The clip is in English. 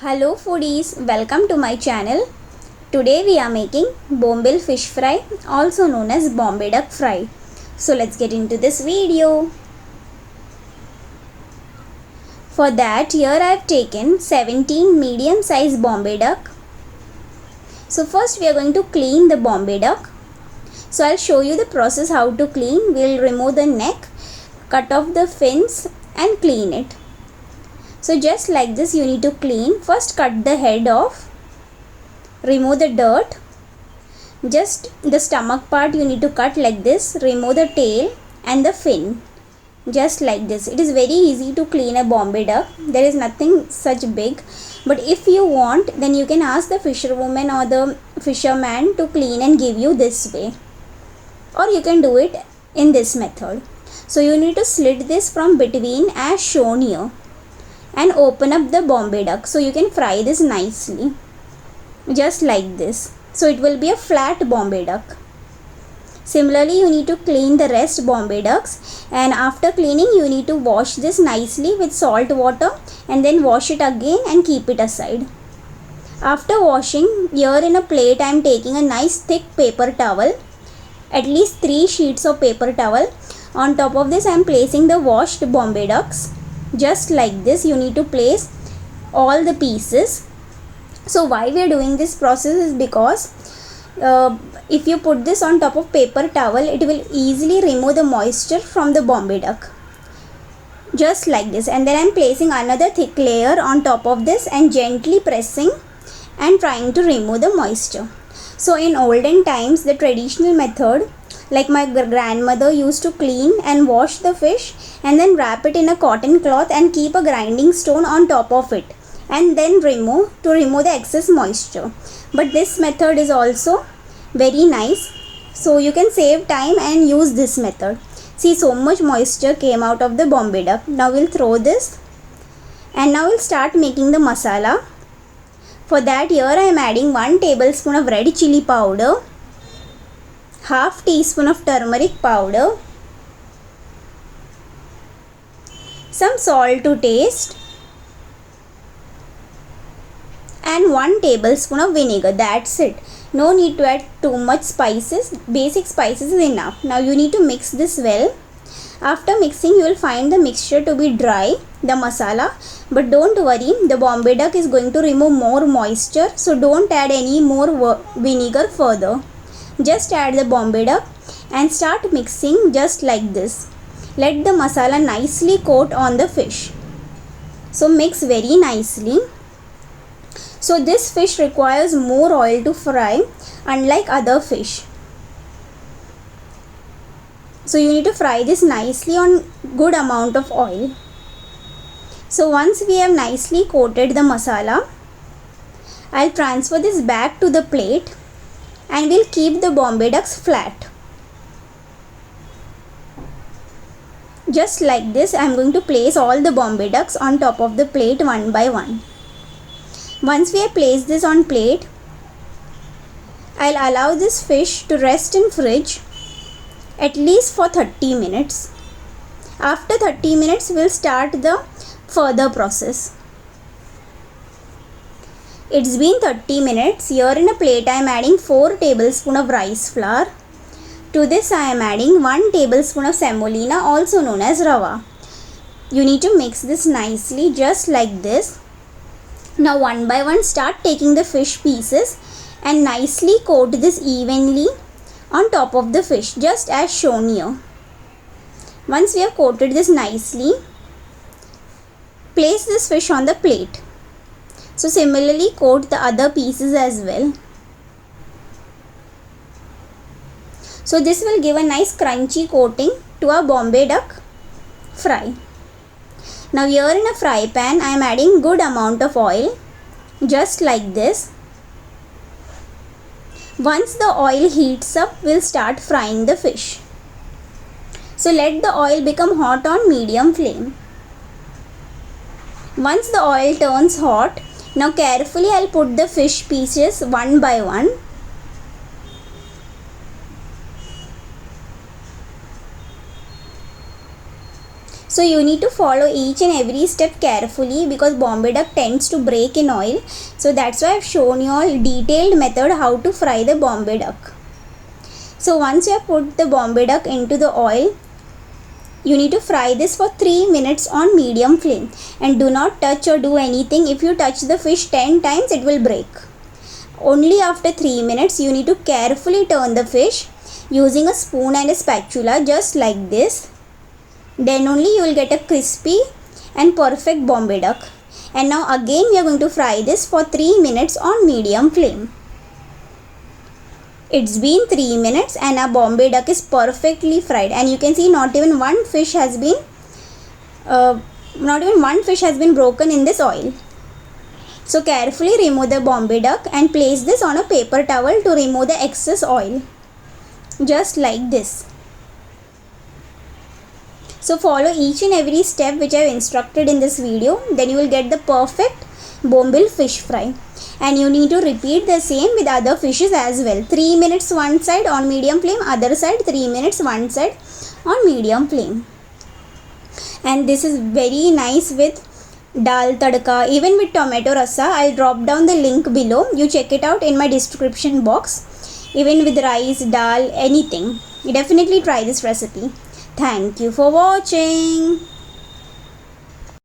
Hello foodies, welcome to my channel. Today we are making Bombil fish fry, also known as Bombay duck fry. So let's get into this video. For that, here I have taken 17 medium sized Bombay duck. So first we are going to clean the Bombay duck. So I'll show you the process how to clean. We'll remove the neck, cut off the fins and clean it. So just like this you need to clean. First cut the head off, remove the dirt, just the stomach part you need to cut like this, remove the tail and the fin, just like this. It is very easy to clean a Bombay duck, there is nothing such big, but if you want then you can ask the fisherwoman or the fisherman to clean and give you this way, or you can do it in this method. So you need to slit this from between as shown here and open up the Bombay duck so you can fry this nicely, just like this. So it will be a flat Bombay duck. Similarly you need to clean the rest Bombay ducks, and after cleaning you need to wash this nicely with salt water and then wash it again and keep it aside. After washing, here in a plate I am taking a nice thick paper towel, at least 3 sheets of paper towel. On top of this I am placing the washed Bombay ducks. Just like this you need to place all the pieces. So why we are doing this process is because if you put this on top of paper towel, it will easily remove the moisture from the Bombay duck, just like this. And then I am placing another thick layer on top of this and gently pressing and trying to remove the moisture. So in olden times the traditional method, like my grandmother used to clean and wash the fish and then wrap it in a cotton cloth and keep a grinding stone on top of it and then remove the excess moisture. But this method is also very nice, so you can save time and use this method. See, so much moisture came out of the Bombay duck. Now we'll throw this and now we'll start making the masala. For that, here I am adding 1 tablespoon of red chili powder, half teaspoon of turmeric powder, some salt to taste and 1 tablespoon of vinegar. That's it. No need to add too much spices. Basic spices is enough. Now you need to mix this well. After mixing you will find the mixture to be dry, the masala, but don't worry, the Bombay duck is going to remove more moisture, so don't add any more vinegar further. Just add the Bombay duck and start mixing just like this. Let the masala nicely coat on the fish. So mix very nicely. So this fish requires more oil to fry, unlike other fish. So you need to fry this nicely on good amount of oil. So once we have nicely coated the masala, I'll transfer this back to the plate and we'll keep the Bombay ducks flat. Just like this, I am going to place all the Bombay ducks on top of the plate one by one. Once we have placed this on plate, I'll allow this fish to rest in fridge at least for 30 minutes. After 30 minutes, we'll start the further process. It's been 30 minutes. Here in a plate I am adding 4 tablespoons of rice flour. To this I am adding 1 tablespoon of semolina, also known as rava. You need to mix this nicely, just like this. Now one by one start taking the fish pieces and nicely coat this evenly on top of the fish, just as shown here. Once we have coated this nicely, place this fish on the plate. So similarly coat the other pieces as well. So this will give a nice crunchy coating to our Bombay duck fry. Now here in a fry pan I am adding good amount of oil, just like this. Once the oil heats up, we'll start frying the fish. So let the oil become hot on medium flame. Once the oil turns hot, now carefully I'll put the fish pieces one by one. So you need to follow each and every step carefully because Bombay duck tends to break in oil. So that's why I've shown you all detailed method how to fry the Bombay duck. So once you have put the Bombay duck into the oil, you need to fry this for 3 minutes on medium flame, and do not touch or do anything. If you touch the fish 10 times, it will break. Only after 3 minutes you need to carefully turn the fish using a spoon and a spatula, just like this. Then only you will get a crispy and perfect Bombay duck. And now again we are going to fry this for 3 minutes on medium flame. It's been 3 minutes and our Bombay duck is perfectly fried, and you can see not even one fish has been broken in this oil. So carefully remove the Bombay duck and place this on a paper towel to remove the excess oil, just like this. So follow each and every step which I have instructed in this video, then you will get the perfect Bombil fish fry. And you need to repeat the same with other fishes as well. 3 minutes one side on medium flame, other side 3 minutes one side on medium flame. And this is very nice with dal tadka, even with tomato rasa. I'll drop down the link below. You check it out in my description box. Even with rice, dal, anything. You definitely try this recipe. Thank you for watching.